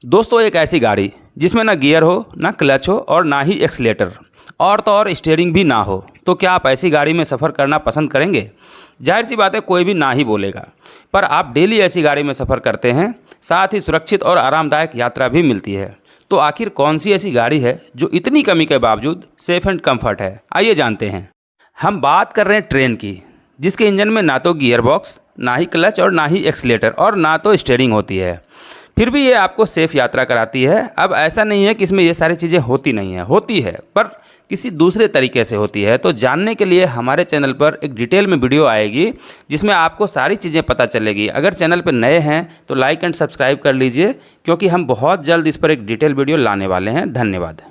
दोस्तों, एक ऐसी गाड़ी जिसमें ना गियर हो, ना क्लच हो और ना ही एक्सीलेटर, और तो और स्टीयरिंग भी ना हो, तो क्या आप ऐसी गाड़ी में सफ़र करना पसंद करेंगे? जाहिर सी बात है, कोई भी ना ही बोलेगा। पर आप डेली ऐसी गाड़ी में सफ़र करते हैं, साथ ही सुरक्षित और आरामदायक यात्रा भी मिलती है। तो आखिर कौन सी ऐसी गाड़ी है जो इतनी कमी के बावजूद सेफ एंड कंफर्ट है? आइए जानते हैं। हम बात कर रहे हैं ट्रेन की, जिसके इंजन में ना तो गियर बॉक्स, ना ही क्लच और ना ही एक्सीलेटर और ना तो स्टीयरिंग होती है। फिर भी ये आपको सेफ यात्रा कराती है। अब ऐसा नहीं है कि इसमें ये सारी चीज़ें होती नहीं है, होती है, पर किसी दूसरे तरीके से होती है। तो जानने के लिए हमारे चैनल पर एक डिटेल में वीडियो आएगी, जिसमें आपको सारी चीज़ें पता चलेगी। अगर चैनल पर नए हैं तो लाइक एंड सब्सक्राइब कर लीजिए, क्योंकि हम बहुत जल्द इस पर एक डिटेल वीडियो लाने वाले हैं। धन्यवाद।